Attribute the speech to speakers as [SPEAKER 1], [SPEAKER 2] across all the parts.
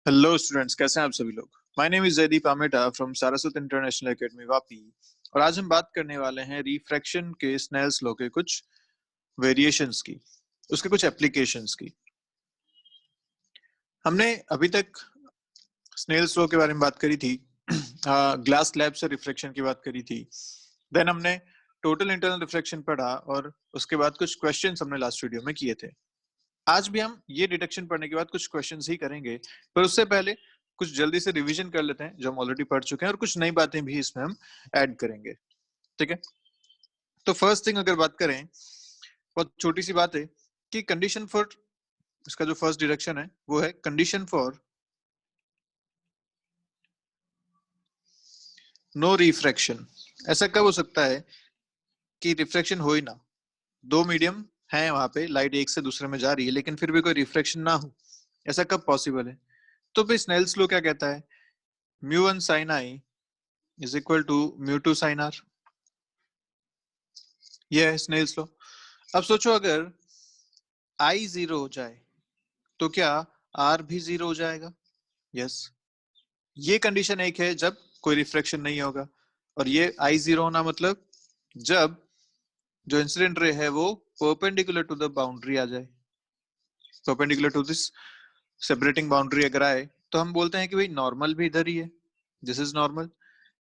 [SPEAKER 1] Hello students, कैसे हैं आप सभी लोग। My name is Jaydeep Ameta from Saraswat international academy Vapi. और आज हम बात करने वाले हैं रिफ्रैक्शन के स्नेल्स लॉ के कुछ वेरिएशंस की, उसके कुछ एप्लीकेशंस की। हमने अभी तक स्नेल्स लॉ के बारे में बात करी थी, ग्लास स्लैब से रिफ्रैक्शन की बात करी थी। देन हमने टोटल इंटरनल रिफ्रैक्शन पढ़ा और उसके बाद कुछ क्वेश्चंस हमने लास्ट वीडियो में किए थे। आज भी हम ये डिटेक्शन पढ़ने के बाद कुछ क्वेश्चंस ही करेंगे, पर उससे पहले कुछ जल्दी से रिवीजन कर लेते हैं जो हम ऑलरेडी पढ़ चुके हैं, और कुछ नई बातें भी इसमें हम ऐड करेंगे। ठीक है, तो फर्स्ट थिंग अगर बात करें, बहुत छोटी सी बात है कि कंडीशन फॉर, इसका जो फर्स्ट डिरेक्शन है वो है कंडीशन फॉर नो रिफ्रैक्शन। ऐसा कब हो सकता है कि रिफ्रैक्शन हो ही ना, दो मीडियम है वहां पे, लाइट एक से दूसरे में जा रही है लेकिन फिर भी कोई रिफ्रैक्शन ना हो, ऐसा कब पॉसिबल है? तो भाई स्नेल्स लॉ क्या कहता है, mu one sin i is equal to mu two sin r। ये है स्नेल्स लॉ। अब सोचो अगर i 0 हो जाए तो क्या r भी 0 हो जाएगा? यस, ये कंडीशन एक है जब कोई रिफ्रैक्शन नहीं होगा, और ये i 0 होना मतलब जब जो इंसिडेंट रे है वो परपेंडिकुलर टू द बाउंड्री आ जाए, perpendicular to this separating boundary अगर आए तो हम बोलते हैं कि भाई नॉर्मल भी इधर ही है, this is normal,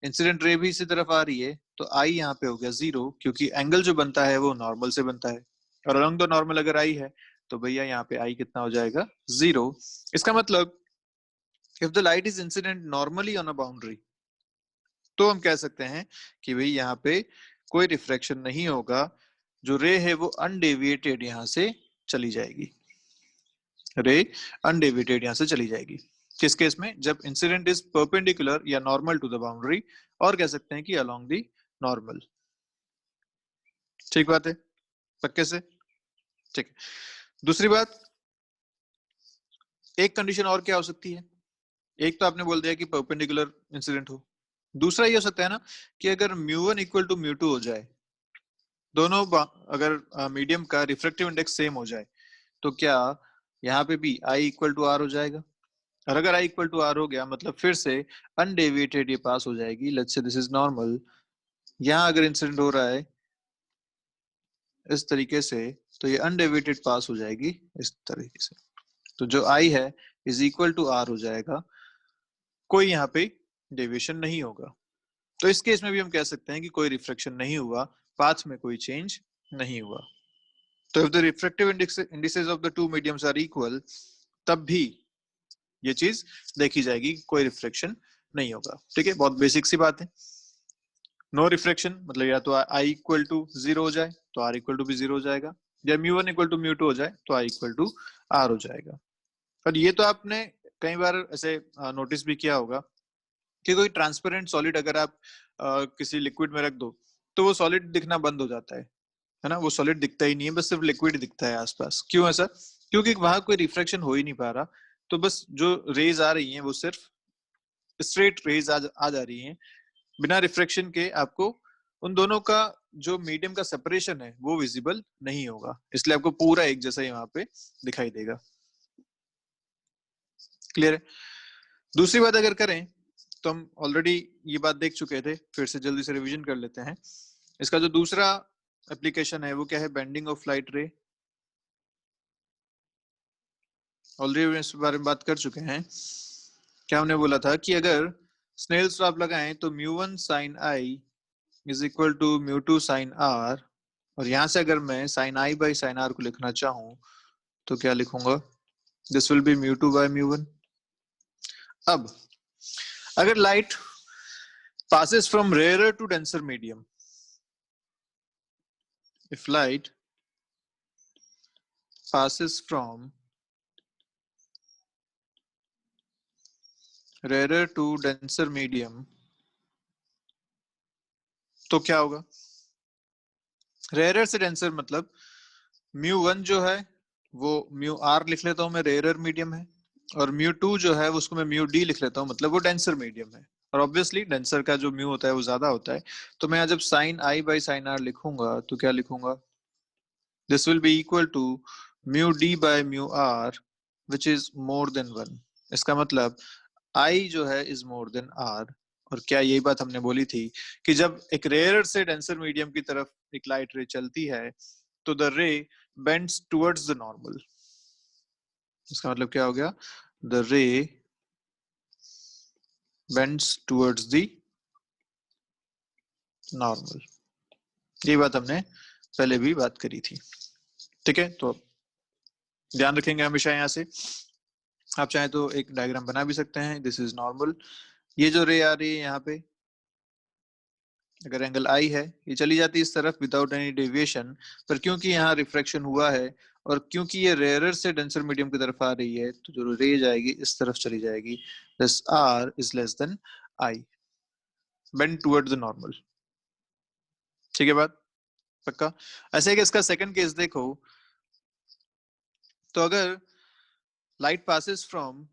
[SPEAKER 1] incident ray भी इसी तरफ आ रही है, तो आई यहाँ पे हो गया 0, क्योंकि एंगल जो बनता है वो नॉर्मल से बनता है, और अलोंग द नॉर्मल अगर आई है तो भैया यहाँ पे आई कितना हो जाएगा? 0। इसका मतलब if the light is incident normally on a boundary, तो हम कह सकते हैं कि भाई यहाँ पे कोई रिफ्रैक्शन नहीं होगा, जो रे है वो अनडेविएटेड यहाँ से चली जाएगी, रे अनडेविएटेड यहाँ से चली जाएगी। किस केस में? जब इंसिडेंट इज परपेंडिकुलर या नॉर्मल टू द बाउंड्री, और कह सकते हैं कि अलोंग द नॉर्मल। ठीक बात है, पक्के से? ठीक है। दूसरी बात, एक कंडीशन और क्या हो सकती है? एक तो आपने बोल दिया कि परपेंडिकुलर इंसिडेंट हो, दूसरा ये हो सकता है ना कि अगर म्यू1 इक्वल टू म्यू2 हो जाए, दोनों अगर मीडियम का रिफ्रैक्टिव इंडेक्स सेम हो जाए, तो क्या यहाँ पे भी आई इक्वल टू आर हो जाएगा? और अगर आई इक्वल टू आर हो गया मतलब फिर से अनडेविएटेड ये पास हो जाएगी, let's say this is normal, यहाँ अगर इंसिडेंट हो रहा है इस तरीके से तो ये अनडेविएटेड पास हो जाएगी इस तरीके से, तो जो आई है इज इक्वल टू आर हो जाएगा, कोई यहाँ पे डेविएशन नहीं होगा। तो इस केस में भी हम कह सकते हैं कि कोई रिफ्रैक्शन नहीं हुआ, पाथ में कोई चेंज नहीं हुआ। तो if the refractive indices of the two mediums are equal, तब भी ये चीज देखी जाएगी, कोई रिफ्रैक्शन नहीं होगा। ठीक है, बहुत बेसिक सी बात है। नो रिफ्रैक्शन मतलब या तो आई इक्वल टू 0 हो जाए तो आर इक्वल टू भी 0 हो जाएगा, या म्यू1 इक्वल टू म्यू2 हो जाए तो आई इक्वल टू आर हो जाएगा। और ये तो आपने कई बार ऐसे नोटिस भी किया होगा कि कोई ट्रांसपेरेंट सॉलिड अगर आप किसी लिक्विड में रख दो तो वो सॉलिड दिखना बंद हो जाता है ना, वो सॉलिड दिखता ही नहीं है, बस सिर्फ लिक्विड दिखता है आसपास। क्यों ऐसा? क्योंकि वहां कोई रिफ्रैक्शन हो ही नहीं पा रहा, तो बस जो रेज आ रही हैं वो सिर्फ स्ट्रेट रेज आ जा रही हैं, बिना रिफ्रैक्शन के आपको उन दोनों का जो मीडियम का सेपरेशन है वो विजिबल नहीं होगा, इसलिए आपको पूरा एक जैसा ही वहां पे दिखाई देगा। क्लियर है? दूसरी बात अगर करें तो हम ऑलरेडी ये बात देख चुके थे, फिर से जल्दी से रिवीजन कर लेते हैं। इसका जो दूसरा एप्लीकेशन है वो क्या है? बेंडिंग ऑफ लाइट रे। ऑलरेडी इस बारे में बात कर चुके हैं। क्या हमने बोला था कि अगर स्नेल्स लॉ आप लगाएं तो mu one sin i is equal to mu two sin r, और यहां से अगर मैं sin i by sin r को लिखना चाहूं तो क्या लिखूंगा? This will be mu two by mu one. अब अगर light passes from rarer to denser medium, if light passes from rarer to denser medium, तो क्या होगा? रेयर से डेंसर मतलब म्यू1 जो है वो म्यू आर लिख लेता हूं मैं, रेयर मीडियम है, और म्यू2 जो है उसको मैं म्यू डी लिख लेता हूं, मतलब वो डेंसर मीडियम है। और ऑब्वियसली डेंसर का जो म्यू होता है वो ज्यादा होता है, तो मैं जब sine i by sine r लिखूंगा तो क्या लिखूंगा? This will be equal to mu d by mu r which is more than 1। इसका मतलब I जो है इज मोर देन R। और क्या यही बात हमने बोली थी कि जब एक रेयर से डेंसर मीडियम की तरफ एक लाइट रे चलती है तो द रे बेंड्स टुवर्ड्स द नॉर्मल। इसका मतलब क्या हो गया, द रे बेंड्स टुवर्ड्स द नॉर्मल। ये बात हमने पहले भी बात करी थी, ठीक है। तो ध्यान रखेंगे हमेशा यहाँ से। आप चाहे तो एक डायग्राम बना भी सकते हैं, दिस इज नॉर्मल। ये जो रे आ रही है यहाँ पे, अगर एंगल आई है, ये चली जाती है इस तरफ विदाउट एनी डेविएशन, पर क्योंकि यहाँ रिफ्रैक्शन हुआ है और क्योंकि ये रेयरर से डेंसर मीडियम की तरफ आ रही है, तो जो रे जाएगी इस तरफ चली जाएगी। This r is less than i, bend toward the normal. ठीक है बात, पक्का। ऐसे कि इसका सेकंड केस देखो, तो अगर light passes from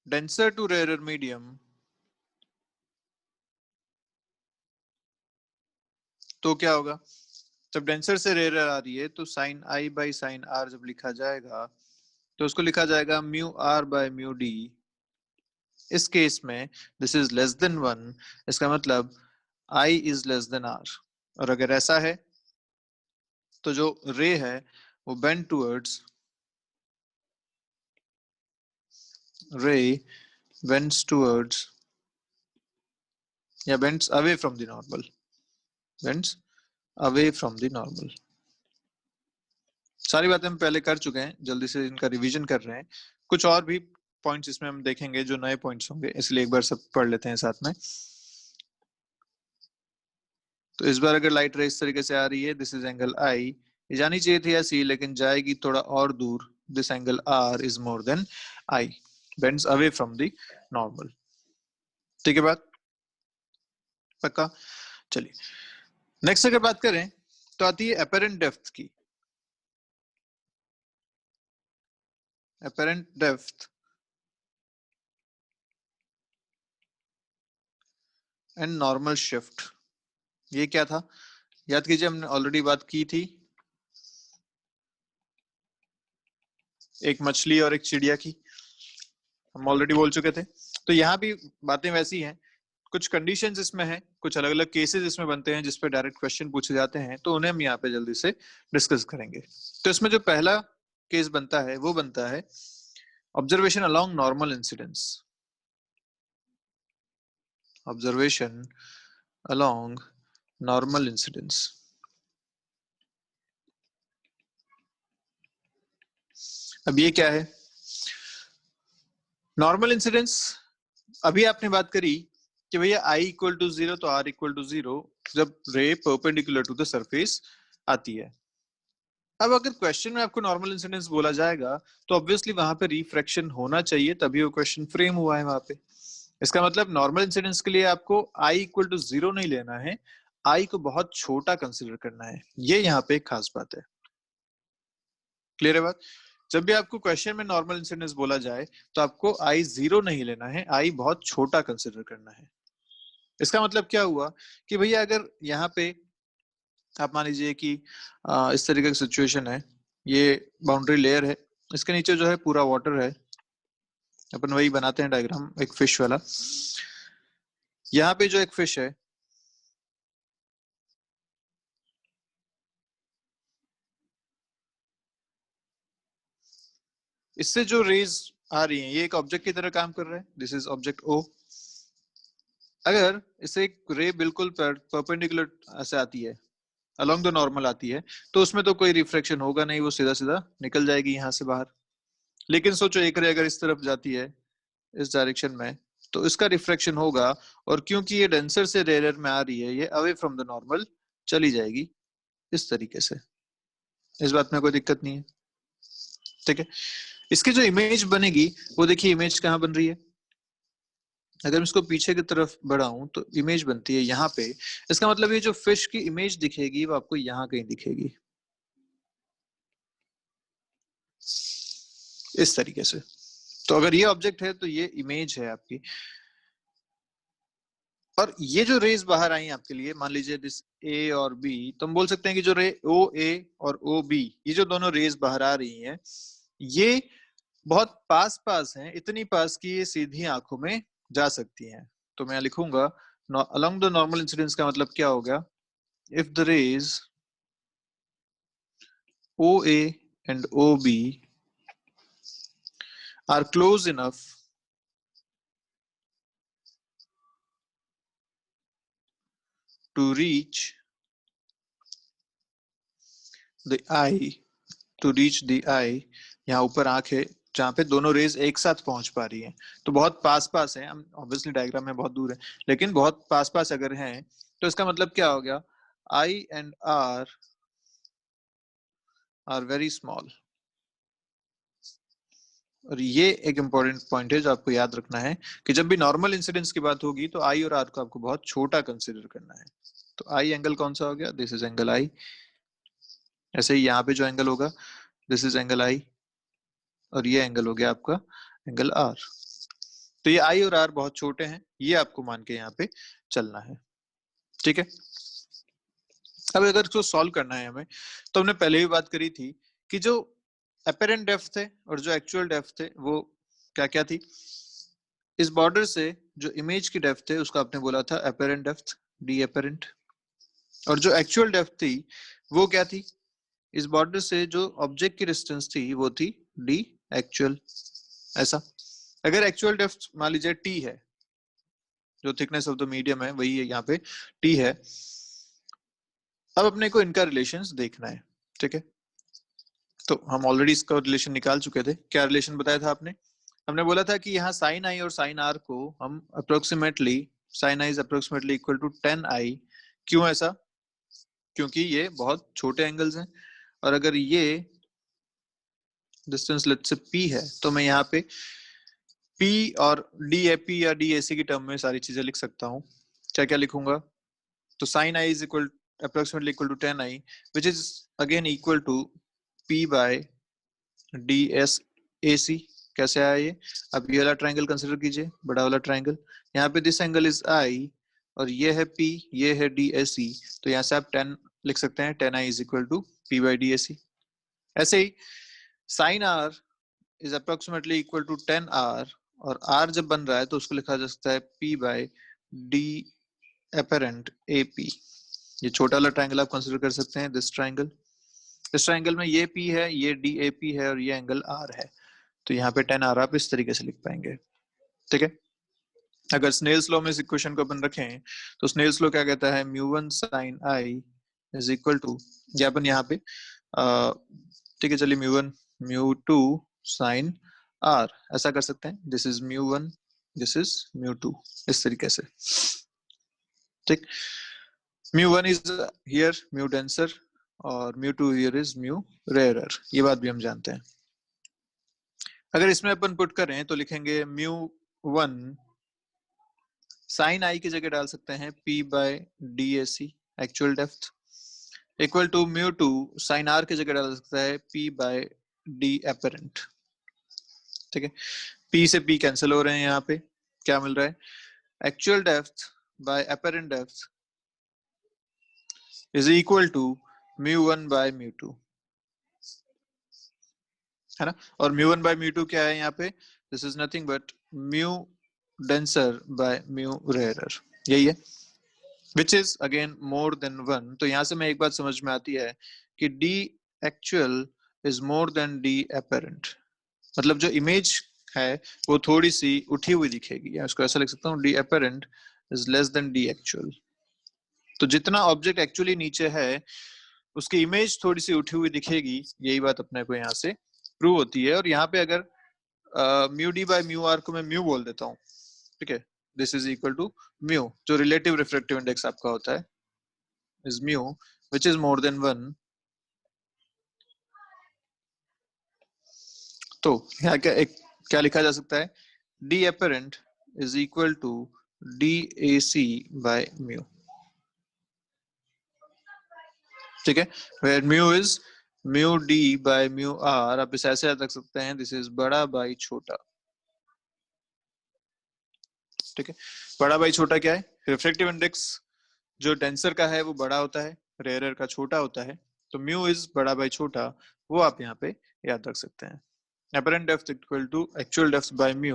[SPEAKER 1] denser to rarer medium, तो क्या होगा, जब डेंसर से रेयर आ रही है तो sine i by sine r जब लिखा जाएगा तो उसको लिखा जाएगा mu r by mu d. इस केस में this is less than one, इसका मतलब i is less than r. और अगर ऐसा है तो जो रे है वो bend towards, ray bends towards या bends away from the normal, bends away from the normal. सारी बातें हम पहले कर चुके हैं, जल्दी से इनका रिवीजन कर रहे हैं। कुछ और भी पॉइंट्स इसमें हम देखेंगे जो नए पॉइंट्स होंगे, इसलिए एक बार सब पढ़ लेते हैं साथ में। तो इस बार अगर लाइट रे इस तरीके से आ रही है, दिस इज एंगल आई, ये जानी चाहिए थी ऐसी लेकिन जाएगी थोड़ा और दूर। This angle r is more than i, bends away from the normal. ठीक है बात, पक्का। चलिए नेक्स्ट अगर बात करें तो आती है अपेरेंट डेप्थ की। Apparent depth and normal shift, ये क्या था याद कीजिए, हमने ऑलरेडी बात की थी एक मछली और एक चिड़िया की, हम ऑलरेडी बोल चुके थे। तो यहाँ भी बातें वैसी हैं, कुछ कंडीशंस इसमें हैं, कुछ अलग अलग केसेस इसमें बनते हैं जिस पे डायरेक्ट क्वेश्चन पूछे जाते हैं, तो उन्हें हम यहाँ पे जल्दी से डिस्कस करेंगे। तो इसमें जो पहला केस बनता है वो बनता है observation along normal incidence. Observation along normal incidence. अब ये क्या है नॉर्मल इंसिडेंस? अभी आपने बात करी कि भैया आई इक्वल टू जीरो तो आर इक्वल टू जीरो जब रे परपेंडिकुलर टू द सरफेस आती है। अब अगर क्वेश्चन में आपको नॉर्मल इंसिडेंस बोला जाएगा तो ऑब्वियसली वहां पे रिफ्रैक्शन होना चाहिए, तभी वो क्वेश्चन फ्रेम हुआ है वहां पे। इसका मतलब नॉर्मल इंसिडेंस के लिए आपको आई इक्वल टू जीरो नहीं लेना है, आई को बहुत छोटा कंसिडर करना है। ये यहाँ पे एक खास बात है। क्लियर है बात? जब भी आपको क्वेश्चन में नॉर्मल इंसिडेंस बोला जाए तो आपको आई जीरो नहीं लेना है, आई बहुत छोटा कंसिडर करना है। इसका मतलब क्या हुआ कि भैया अगर यहाँ पे आप मान लीजिए कि इस तरीके की सिचुएशन है, ये बाउंड्री लेयर है, इसके नीचे जो है पूरा वाटर है, अपन वही बनाते हैं डायग्राम एक फिश वाला। यहाँ पे जो एक फिश है, इससे जो रेज आ रही है ये एक ऑब्जेक्ट की तरह काम कर रहा है, दिस इज ऑब्जेक्ट ओ। अगर इसे एक रे बिल्कुल परपेंडिकुलर ऐसे आती है, अलोंग द नॉर्मल आती है, तो उसमें तो कोई रिफ्लेक्शन होगा नहीं, वो सीधा सीधा निकल जाएगी यहाँ से बाहर। लेकिन सोचो एक रे अगर इस तरफ जाती है इस डायरेक्शन में, तो इसका रिफ्लेक्शन होगा, और क्योंकि ये डेंसर से रेयर में आ रही है, ये अवे फ्रॉम द नॉर्मल चली जाएगी इस तरीके से। इस बात में कोई दिक्कत नहीं है, ठीक है। इसकी जो इमेज बनेगी वो देखिए, इमेज कहाँ बन रही है, अगर मैं इसको पीछे की तरफ बढ़ाऊं तो इमेज बनती है यहाँ पे। इसका मतलब ये जो फिश की इमेज दिखेगी वो आपको यहाँ कहीं दिखेगी इस तरीके से। तो अगर ये ऑब्जेक्ट है तो ये इमेज है आपकी। और ये जो रेज बाहर आई आपके लिए, मान लीजिए दिस ए और बी, तो हम बोल सकते हैं कि जो रे ओ ए और ओ बी, ये जो दोनों रेज बाहर आ रही हैं, ये बहुत पास पास हैं, इतनी पास कि ये सीधी आंखों में जा सकती हैं। तो मैं लिखूंगा अलोंग द नॉर्मल इंसिडेंस का मतलब क्या होगा, if the rays O A and O B are close enough to reach the eye, to reach the eye, यहाँ ऊपर आंख है जहाँ पे दोनों रेज एक साथ पहुंच पा रही हैं, तो बहुत पास पास है, हम ऑब्वियसली डायग्राम में बहुत दूर है, लेकिन बहुत पास पास अगर हैं, तो इसका मतलब क्या हो गया, आई एंड आर वेरी स्मॉल। और ये एक इंपॉर्टेंट पॉइंट है जो आपको याद रखना है कि जब भी नॉर्मल इंसिडेंस की बात होगी तो आई और आर को आपको बहुत छोटा कंसिडर करना है। तो आई एंगल कौन सा हो गया, दिस इज एंगल आई। ऐसे ही यहाँ पे जो एंगल होगा, दिस इज एंगल आई, और ये एंगल हो गया आपका एंगल आर। तो ये आई और आर बहुत छोटे हैं, ये आपको मान के यहाँ पे चलना है, ठीक है। अब अगर इसको सॉल्व करना है हमें, तो हमने पहले भी बात करी थी कि जो अपेरेंट डेप्थ थे और जो एक्चुअल डेप्थ थे वो क्या क्या थी। इस बॉर्डर से जो इमेज की डेप्थ थे उसको आपने बोला था अपेरेंट डेप्थ, डी अपेरेंट, और जो एक्चुअल डेप्थ थी वो क्या थी, इस बॉर्डर से जो ऑब्जेक्ट की डिस्टेंस थी वो थी डी एक्चुअल। ऐसा अगर एक्चुअल डेप्थ मान लीजिए टी है, जो थिकनेस ऑफ द मीडियम है वही है यहाँ पे टी है, अब अपने को इनका रिलेशंस देखना है, ठीक है। तो हम ऑलरेडी इसका रिलेशन निकाल चुके थे। क्या रिलेशन बताया था आपने, हमने बोला था कि यहाँ साइन आई और साइन आर को हम approximately, sine i is approximately equal to 10 आई। क्यों ऐसा, क्योंकि ये बहुत छोटे एंगल्स हैं, और अगर ये डिस्टेंस लेट्स से पी है, तो मैं यहाँ पे पी और डी ए पी या डी ए सी की टर्म में सारी चीजें लिख सकता हूँ। क्या क्या लिखूंगा, तो sine i is equal approximately equal to 10 i, which is again equal to p by ds ac। कैसे आया ये, अब ये वाला ट्रायंगल कंसिडर कीजिए, बड़ा वाला ट्रायंगल, यहाँ पे दिस एंगल इज i और ये है p, ये है dac, तो यहाँ से आप 10 लिख सकते हैं, 10i is equal to p by dac। ऐसे ही sin r is approximately equal to 10r, और r जब बन रहा है तो उसको लिखा जा सकता है p by d apparent ap। ये छोटा वाला ट्रायंगल आप कंसीडर कर सकते हैं, दिस ट्रायंगल, इस ट्रायंगल में ये P है, ये DAP है और ये एंगल R है, तो यहाँ पे 10R आप इस तरीके से लिख पाएंगे, ठीक है। अगर स्नेल्स लॉ में इस इक्वेशन को अपन रखें, तो स्नेल्स लॉ क्या कहता है, μ1 sin I is equal to, ये अपन यहाँ पे ठीक है, चलिए μ1 μ2 sin R ऐसा कर सकते हैं, दिस इज μ1, दिस इज μ2, इस तरीके से, ठीक। μ1 इज हियर म्यू डेंसर और μ2 हियर इज म्यू रेयरर, ये बात भी हम जानते हैं। अगर इसमें अपन पुट करें तो लिखेंगे μ1 sin i की जगह डाल सकते हैं p by dac actual depth, equal to μ2 sin r की जगह डाल सकता है p by d apparent, ठीक है। p से p कैंसिल हो रहे हैं, यहाँ पे क्या मिल रहा है, actual depth by apparent depth is equal to μ1 by μ2, है ना। और μ1 by μ2 क्या है यहाँ पे, this is nothing but mu denser by mu rarer, यही है, which is again more than 1। तो यहाँ से मैं एक बात समझ में आती है कि d actual is more then d apparent, मतलब जो इमेज है वो थोड़ी सी उठी हुई दिखेगी, या इसको ऐसा लिख सकता हूँ, d apparent is less then d actual। तो जितना ऑब्जेक्ट एक्चुअली नीचे है उसकी इमेज थोड़ी सी उठी हुई दिखेगी, यही बात अपने को यहाँ से प्रूव होती है। और यहाँ पे अगर mu d by mu r को मैं म्यू बोल देता हूँ, ठीक है, this is equal to mu, जो रिलेटिव रिफ्रैक्टिव इंडेक्स आपका होता है is mu which is more than 1। तो यहाँ क्या लिखा जा सकता है, d apparent is equal to D A C by mu, ठीक है, where mu is mu d by mu r. आप इसे ऐसे रख सकते हैं, दिस इज बड़ा बाई छोटा, ठीक है, बड़ा बाई छोटा क्या है, रिफ्रैक्टिव इंडेक्स जो डेंसर का है वो बड़ा होता है, रेयरर का छोटा होता है, तो म्यू इज बड़ा बाई छोटा, वो आप यहाँ पे याद रख सकते हैं। apparent depth equal to actual depth by mu,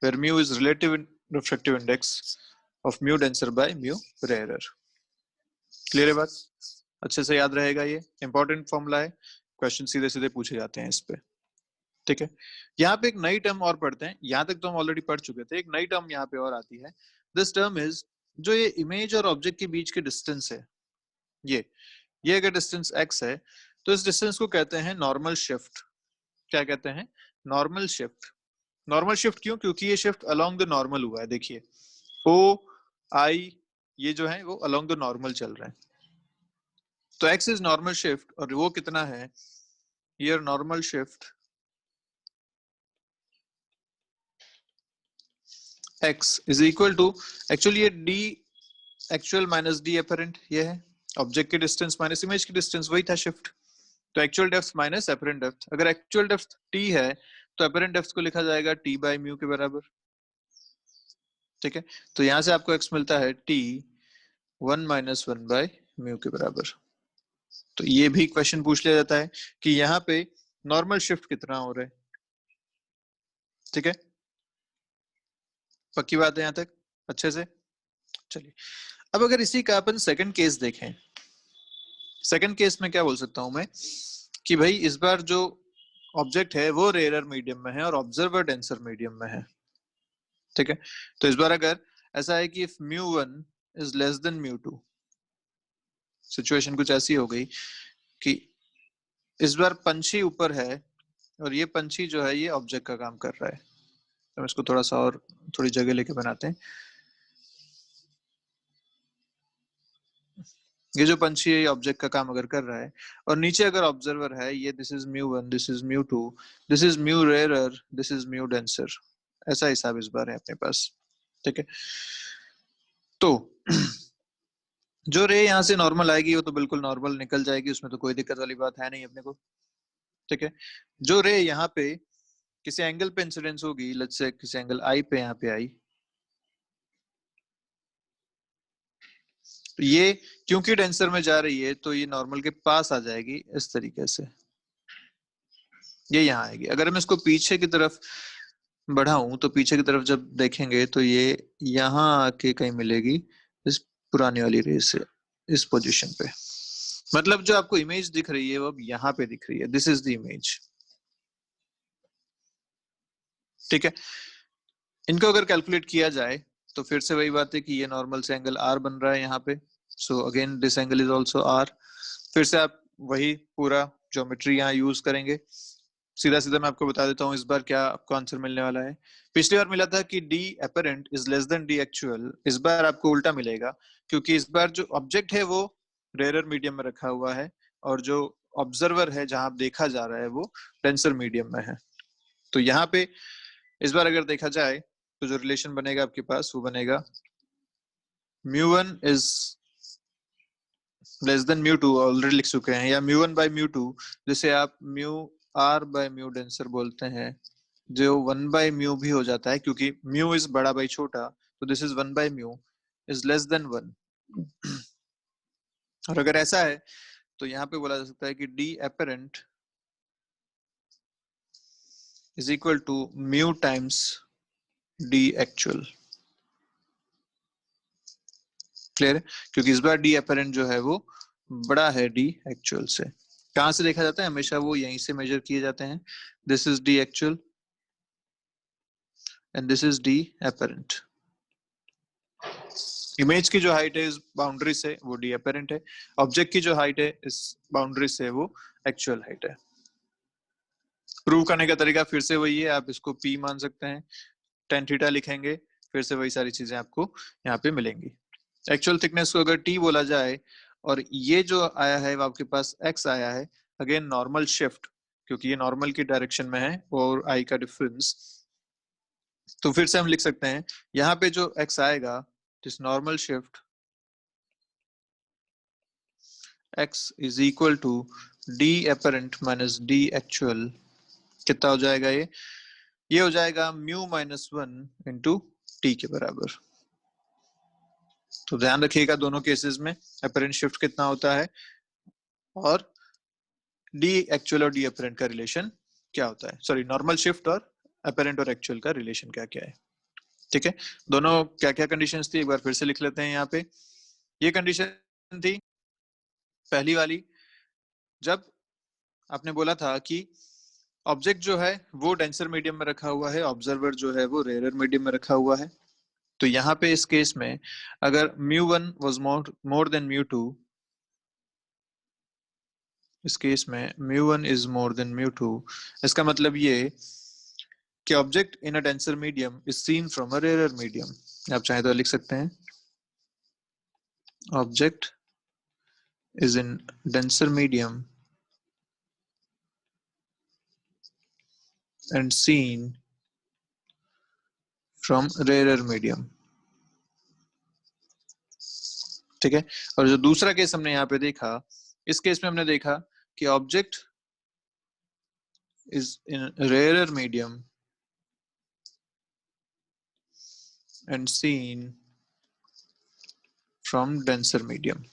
[SPEAKER 1] where mu is relative refractive index of mu denser by mu rarer. Clear है बात, अच्छे से याद रहेगा, ये इंपॉर्टेंट फॉर्मूला है, क्वेश्चन सीधे सीधे पूछे जाते हैं इस पे। ठीक है, यहाँ पे एक नई टर्म और पढ़ते हैं, यहाँ तक तो हम ऑलरेडी पढ़ चुके थे, एक नई टर्म यहाँ पे और आती है। दिस टर्म इज, जो ये इमेज और ऑब्जेक्ट के बीच के डिस्टेंस है, ये अगर डिस्टेंस x है तो इस डिस्टेंस को कहते हैं नॉर्मल शिफ्ट। क्या कहते हैं, नॉर्मल शिफ्ट। नॉर्मल शिफ्ट क्यों, क्योंकि ये शिफ्ट अलोंग द नॉर्मल हुआ है, देखिए ओ आई ये जो है वो अलोंग द नॉर्मल चल रहा है, तो x इज नॉर्मल शिफ्ट, और वो कितना है, here normal shift x is equal to, actually ये d actual minus d apparent, ये है ऑब्जेक्ट की डिस्टेंस माइनस इमेज की डिस्टेंस, वही था शिफ्ट, तो actual depth minus apparent depth. अगर एक्चुअल डेप्थ t है तो एपरेंट डेप्थ को लिखा जाएगा t बाई म्यू के बराबर। ठीक है, तो यहां से आपको x मिलता है t 1 माइनस 1 बाई म्यू के बराबर। तो ये भी क्वेश्चन पूछ लिया जाता है कि यहाँ पे नॉर्मल शिफ्ट कितना हो रहा है। ठीक है, पक्की बात है यहाँ तक अच्छे से। चलिए, अब अगर इसी का अपन सेकंड केस देखें, सेकंड केस में क्या बोल सकता हूं मैं कि भाई इस बार जो ऑब्जेक्ट है वो रेयर मीडियम में है और ऑब्जर्वर डेंसर मीडियम में है। ठीक है, तो इस बार अगर ऐसा है कि if μ1 is less than μ2, situation कुछ ऐसी हो गई कि इस बार पंछी ऊपर है और ये पंछी जो है ये ऑब्जेक्ट का काम कर रहा है, तो इसको थोड़ा सा और थोड़ी जगह लेके बनाते हैं। ये जो पंछी है ये ऑब्जेक्ट का काम अगर कर रहा है और नीचे अगर ऑब्जर्वर है, ये this is μ1, this is μ2, this is mu rarer, this is mu denser, ऐसा हिसाब इस बार है अपने पास। ठीक है, तो जो रे यहाँ से नॉर्मल आएगी वो तो बिल्कुल नॉर्मल निकल जाएगी, उसमें तो कोई दिक्कत वाली बात है नहीं अपने को। ठीक है, जो रे यहाँ पे किसी एंगल पे इंसिडेंस होगी, लेट्स से किसी एंगल आई पे यहाँ पे आई, तो ये क्योंकि डेंसर में जा रही है तो ये नॉर्मल के पास आ जाएगी इस तरीके से, ये यहाँ आएगी। अगर मैं इसको पीछे की तरफ बढ़ाऊं तो पीछे की तरफ जब देखेंगे तो ये यहाँ आके कहीं मिलेगी इस पुरानी वाली रे से, इस पोजीशन पे। मतलब जो आपको इमेज दिख रही है वो अब यहाँ पे दिख रही है, दिस इज द इमेज। ठीक है, इनको अगर कैलकुलेट किया जाए तो फिर से वही बात है कि ये नॉर्मल से एंगल आर बन रहा है यहाँ पे, so again this angle is also r. फिर से आप वही पूरा ज्योमेट्री यहाँ यूज करेंगे। सीधा सीधा मैं आपको बता देता हूँ इस बार क्या आपको आंसर मिलने वाला है। पिछली बार मिला था कि d apparent is less then D actual, इस बार आपको उल्टा मिलेगा, क्योंकि इस बार जो ऑब्जेक्ट है वो रेयर मीडियम में रखा हुआ है और जो ऑब्जर्वर है जहां देखा जा रहा है वो डेंसर मीडियम में है। तो यहाँ पे इस बार अगर देखा जाए तो जो रिलेशन बनेगा आपके पास वो बनेगा μ1 इज लेस देन μ2, ऑलरेडी लिख चुके हैं, या μ1 बाय μ2, जिसे आप mu r by mu denser बोलते हैं, जो 1 बाय म्यू भी हो जाता है क्योंकि म्यू इज बड़ा बाई छोटा, तो this is 1 by mu is less then 1। और अगर ऐसा है तो यहाँ पे बोला जा सकता है कि d apparent is equal to mu times d actual. Clear है, क्योंकि इस बार डी एपरेंट जो है वो बड़ा है डी एक्चुअल से। कहां से देखा जाता है, हमेशा वो यहीं से मेजर किए जाते हैं। This is D actual and this is D apparent. Image की जो हाइट है इस बाउंड्री से वो डी एपरेंट है, ऑब्जेक्ट की जो हाइट है इस बाउंड्री से वो एक्चुअल हाइट है। प्रूव करने का तरीका फिर से वही है, आप इसको पी मान सकते हैं, टेन थीटा लिखेंगे, फिर से वही सारी चीजें आपको यहाँ पे मिलेंगी। एक्चुअल थिकनेस को अगर टी बोला जाए और ये जो आया है आपके पास एक्स आया है, अगेन नॉर्मल शिफ्ट, क्योंकि ये नॉर्मल की डायरेक्शन में है और आई का डिफरेंस, तो फिर से हम लिख सकते हैं यहाँ पे जो एक्स आएगा, this normal shift x is equal to d apparent minus d actual. कितना हो जाएगा ये हो जाएगा म्यू माइनस 1 इंटू टी के बराबर। तो ध्यान रखिएगा दोनों केसेस में अपरेंट शिफ्ट कितना होता है और डी एक्चुअल और डी अपरेंट का रिलेशन क्या होता है, सॉरी नॉर्मल शिफ्ट और अपरेंट और एक्चुअल का रिलेशन क्या क्या है। ठीक है, दोनों क्या क्या कंडीशंस थी एक बार फिर से लिख लेते हैं यहाँ पे। ये कंडीशन थी पहली वाली, जब आपने बोला था कि ऑब्जेक्ट जो है वो डेंसर मीडियम में रखा हुआ है, ऑब्जर्वर जो है वो रेयर मीडियम में रखा हुआ है। तो यहाँ पे इस केस में अगर μ1 was more than μ2, इस केस में μ1 is more than μ2, इसका मतलब ये कि object in a denser medium is seen from a rare medium. आप चाहे तो लिख सकते हैं object is in denser medium and seen from rarer medium। ठीक है, और जो दूसरा केस हमने यहाँ पे देखा, इस केस में हमने देखा कि object is in rarer medium and seen from denser medium।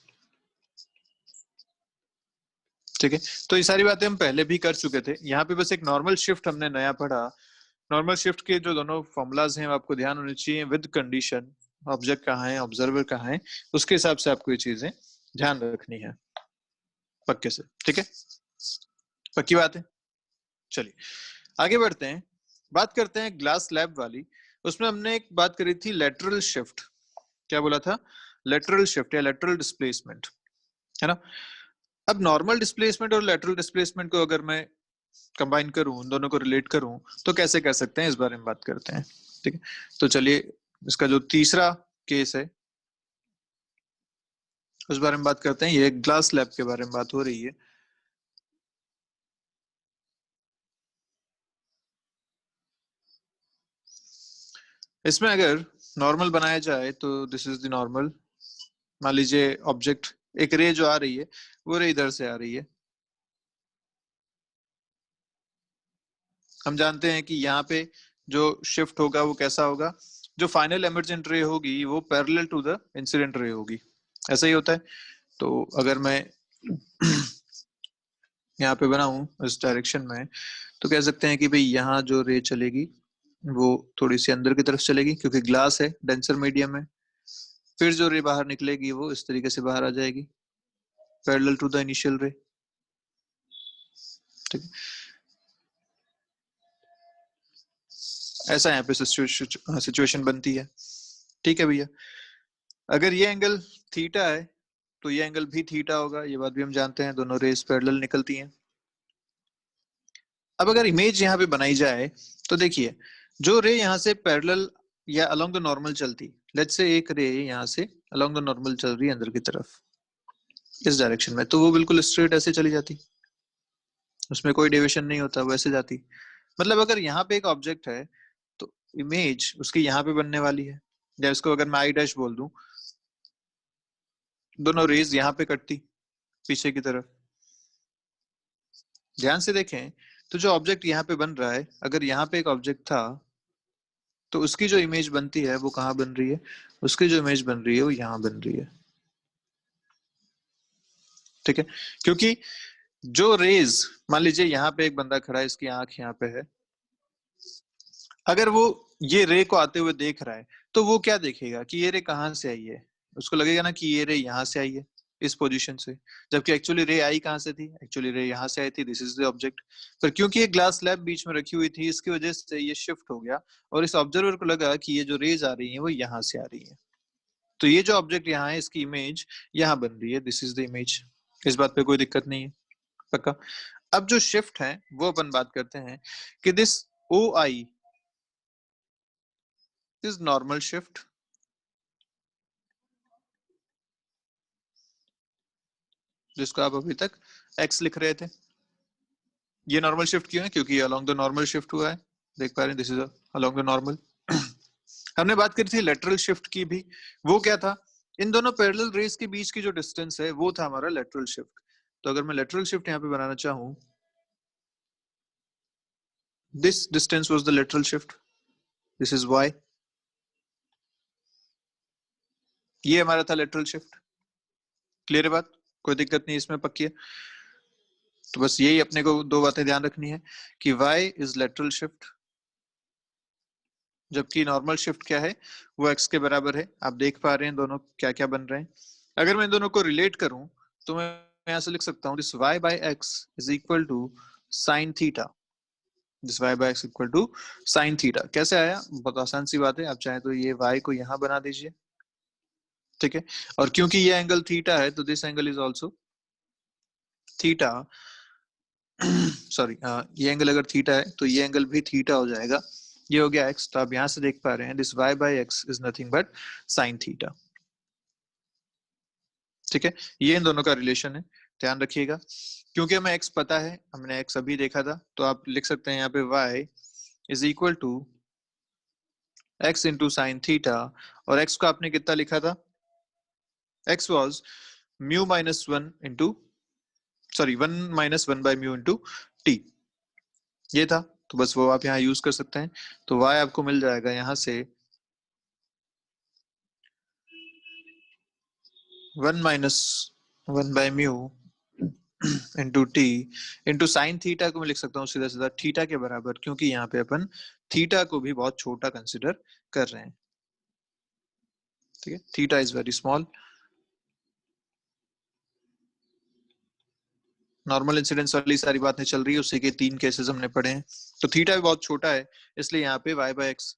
[SPEAKER 1] ठीक है, तो ये सारी बातें हम पहले भी कर चुके थे। यहाँ पे बस एक नॉर्मल शिफ्ट हमने नया पढ़ा। नॉर्मल शिफ्ट के जो दोनों फॉर्मूलाज हैं आपको ध्यान होने चाहिए, विद कंडीशन ऑब्जेक्ट कहाँ है ऑब्जर्वर कहाँ है, उसके हिसाब से आपको ये चीजें ध्यान रखनी है पक्के से। ठीक है, पक्की बात है। चलिए आगे बढ़ते हैं, बात करते हैं ग्लास लैब वाली। उसमें हमने एक बात करी थी लेटरल शिफ्ट। क्या बोला था? लेटरल शिफ्ट या लेटरल डिस्प्लेसमेंट, है ना। अब नॉर्मल डिस्प्लेसमेंट और लेटरल डिस्प्लेसमेंट को अगर मैं कंबाइन करूं, उन दोनों को रिलेट करूं, तो कैसे कर सकते हैं इस बारे में बात करते हैं। ठीक है, तो चलिए इसका जो तीसरा केस है उस बारे में बात करते हैं। ये ग्लास लैब के बारे में बात हो रही है। इसमें अगर नॉर्मल बनाया जाए तो दिस इज द नॉर्मल। मान लीजिए ऑब्जेक्ट, एक रे जो आ रही है वो रे इधर से आ रही है। हम जानते हैं कि यहाँ पे जो शिफ्ट होगा वो कैसा होगा, जो फाइनल एमर्जेंट रे होगी वो parallel to the incident ray होगी। ऐसा ही होता है। तो अगर मैं यहाँ पे बनाऊं इस डायरेक्शन में, तो कह सकते हैं कि भाई यहाँ जो रे चलेगी वो थोड़ी सी अंदर की तरफ चलेगी क्योंकि ग्लास है, डेंसर मीडियम है। फिर जो रे बाहर निकलेगी वो इस तरीके से बाहर आ जाएगी, पैरेलल टू द इनिशियल रे। ठीक है, ऐसा यहाँ पे सिचुएशन बनती है। ठीक है भैया, अगर ये एंगल थीटा है तो ये एंगल भी थीटा होगा, ये बात भी हम जानते हैं, दोनों रेस पैरेलल निकलती हैं। अब अगर इमेज यहाँ पे बनाई जाए तो देखिए, जो रे यहाँ से पैरेलल या अलोंग द नॉर्मल चलती, लेट्स से एक रे यहाँ से अलोंग द नॉर्मल चल रही है अंदर की तरफ इस डायरेक्शन में, तो वो बिल्कुल स्ट्रेट ऐसे चली जाती, उसमें कोई डेविएशन नहीं होता, वैसे जाती। मतलब अगर यहाँ पे एक ऑब्जेक्ट है तो इमेज उसकी यहाँ पे बनने वाली है, या इसको अगर मैं आई डैश बोल दूं, दोनों रेज यहाँ पे कटती पीछे की तरफ। ध्यान से देखें तो जो ऑब्जेक्ट यहाँ पे बन रहा है, अगर यहाँ पे एक ऑब्जेक्ट था तो उसकी जो इमेज बनती है वो कहाँ बन रही है, उसकी जो इमेज बन रही है वो यहाँ बन रही है। ठीक है, क्योंकि जो रेज, मान लीजिए यहाँ पे एक बंदा खड़ा है, इसकी आंख यहाँ पे है, अगर वो ये रे को आते हुए देख रहा है तो वो क्या देखेगा कि ये रे कहाँ से आई है, उसको लगेगा ना कि ये रे यहाँ से आई है इस पोजीशन से, जबकि एक्चुअली रे आई कहाँ से थी, एक्चुअली रे यहाँ से आई थी, दिस इज द ऑब्जेक्ट। पर क्योंकि ये ग्लास स्लैब बीच में रखी हुई थी, इसकी वजह से ये शिफ्ट हो गया और इस ऑब्जर्वर को लगा कि ये जो रेज आ रही है वो यहाँ से आ रही है, तो ये जो ऑब्जेक्ट यहाँ है इसकी इमेज यहाँ बन रही है, दिस इज द इमेज। इस बात पे कोई दिक्कत नहीं है, पक्का। अब जो शिफ्ट है वो अपन बात करते हैं कि this O I is normal shift, जिसको आप अभी तक एक्स लिख रहे थे। ये नॉर्मल शिफ्ट क्यों है? क्योंकि ये अलोंग द नॉर्मल शिफ्ट हुआ है, देख पा रहे हैं, this is along the normal. हमने बात करी थी लेटरल शिफ्ट की भी, वो क्या था, इन दोनों पैरेलल रेस के बीच की जो डिस्टेंस है वो था हमारा लेटरल शिफ्ट। तो अगर मैं लेटरल शिफ्ट यहाँ पे बनाना चाहूँ, this distance was the lateral shift, this is y. ये हमारा था लेटरल शिफ्ट। क्लियर है बात, कोई दिक्कत नहीं इसमें, पक्की है। तो बस यही अपने को दो बातें ध्यान रखनी है कि y इज लेटरल शिफ्ट, जबकि नॉर्मल शिफ्ट क्या है, वो x के बराबर है। आप देख पा रहे हैं दोनों क्या क्या बन रहे हैं। अगर मैं दोनों को रिलेट करूं तो मैं यहां से लिख सकता हूं this y by x is equal to sine theta. This y by x equal to sine theta कैसे आया, बहुत आसान सी बात है। आप चाहे तो ये y को यहां बना दीजिए, ठीक है। और क्योंकि ये एंगल थीटा है तो this angle is also theta. Sorry, ये एंगल अगर थीटा है तो ये एंगल भी थीटा हो जाएगा। ये हो गया x, तो आप यहां से देख पा रहे हैं this y by x is nothing but sine theta, ठीक है। ये इन दोनों का रिलेशन है, ध्यान रखिएगा। क्योंकि हमें x पता है, हमने x अभी देखा था, तो आप लिख सकते हैं यहाँ पे y is equal to x into sine theta. और x को आपने कितना लिखा था, x was mu minus one into, sorry 1 - 1/μ into T, ये था। तो बस वो आप यहाँ यूज कर सकते हैं। तो y आपको मिल जाएगा यहाँ से 1 - 1/μ into T into sine theta को मैं लिख सकता हूँ सीधा सीधा थीटा के बराबर, क्योंकि यहाँ पे अपन थीटा को भी बहुत छोटा कंसिडर कर रहे हैं, ठीक है। Theta is very small. Normal incidence वाली सारी बातें चल रही है, उसी के 3 केसेस हमने पढ़े हैं। तो थीटा भी बहुत छोटा है, इसलिए यहाँ पे y by x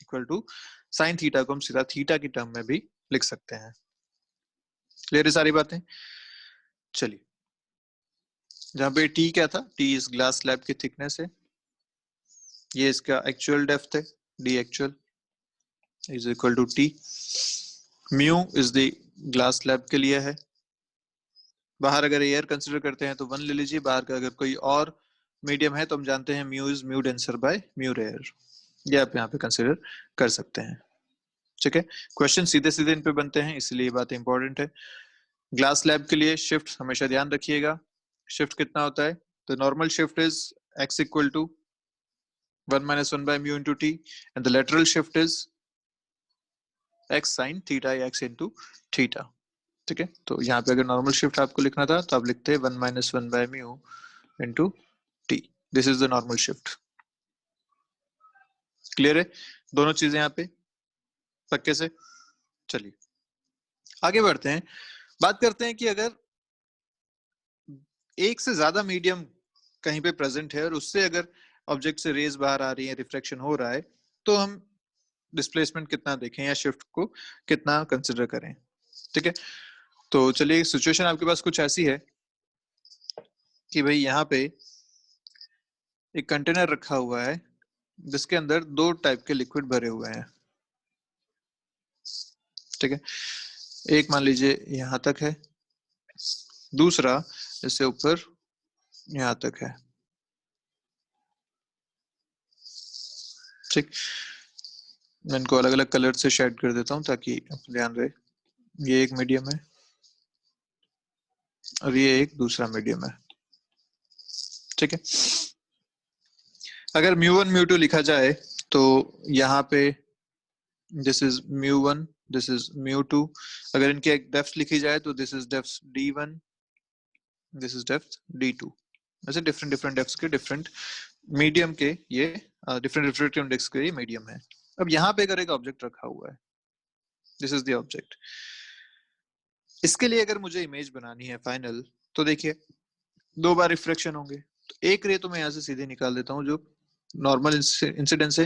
[SPEAKER 1] equal to sine theta को हम सीधा थीटा की टर्म में भी लिख सकते हैं। क्लियर है सारी बातें। चलिए, जहाँ पे t क्या था, t इस ग्लास स्लैब की थिकनेस है, ये इसका एक्चुअल डेप्थ है, d actual is equal to t। Mu is the glass slab के लिए है। बाहर अगर एयर कंसिडर करते हैं तो 1 ले लीजिए, बाहर का अगर कोई और मीडियम है तो हम जानते हैं mu is mu denser by mu rare, ये आप यहाँ पे कंसिडर कर सकते हैं, ठीक है। क्वेश्चन सीधे सीधे इन पे बनते हैं, इसलिए ये बात इंपॉर्टेंट है। ग्लास स्लैब के लिए शिफ्ट हमेशा ध्यान रखिएगा। शिफ्ट कितना होता है, तो normal shift is x equal to 1 - 1/μ into T, and the lateral shift is x sine theta या x इंटू थीटा, ठीक है। तो यहाँ पे अगर नॉर्मल शिफ्ट आपको लिखना था तो आप लिखते हैं 1 - 1/μ into T. This is the normal shift. Clear है दोनों चीजें यहाँ पे, पक्के से। चलिए आगे बढ़ते हैं, बात करते हैं कि अगर एक से ज्यादा मीडियम कहीं पे प्रेजेंट है और उससे अगर ऑब्जेक्ट से रेज बाहर आ रही है, रिफ्लेक्शन हो रहा है, तो हम डिस्प्लेसमेंट कितना देखें या शिफ्ट को कितना कंसिडर करें, ठीक है। तो चलिए, सिचुएशन आपके पास कुछ ऐसी है कि भाई यहाँ पे एक कंटेनर रखा हुआ है जिसके अंदर 2 टाइप के लिक्विड भरे हुए हैं, ठीक है। एक मान लीजिए यहाँ तक है, दूसरा इससे ऊपर यहाँ तक है, ठीक। मैं इनको अलग अलग कलर से शेड कर देता हूँ ताकि आपको ध्यान रहे। ये एक मीडियम है और ये एक दूसरा मीडियम है, ठीक है। अगर μ1 μ2 लिखा जाए तो यहाँ पे दिस इज μ1, दिस इज μ2। अगर इनकी एक डेप्थ लिखी जाए तो this is depth d1, this is depth d2। ऐसे डिफरेंट डिफरेंट डेप्थ्स के डिफरेंट मीडियम के ये डिफरेंट रिफ्रैक्टिव इंडेक्स के ये मीडियम है। अब यहाँ पे अगर एक ऑब्जेक्ट रखा हुआ है, दिस इज द ऑब्जेक्ट, इसके लिए अगर मुझे इमेज बनानी है फाइनल, तो देखिए 2 बार रिफ्लेक्शन होंगे। तो एक रे तो मैं यहाँ से सीधे निकाल देता हूँ, जो नॉर्मल इंसिडेंस है,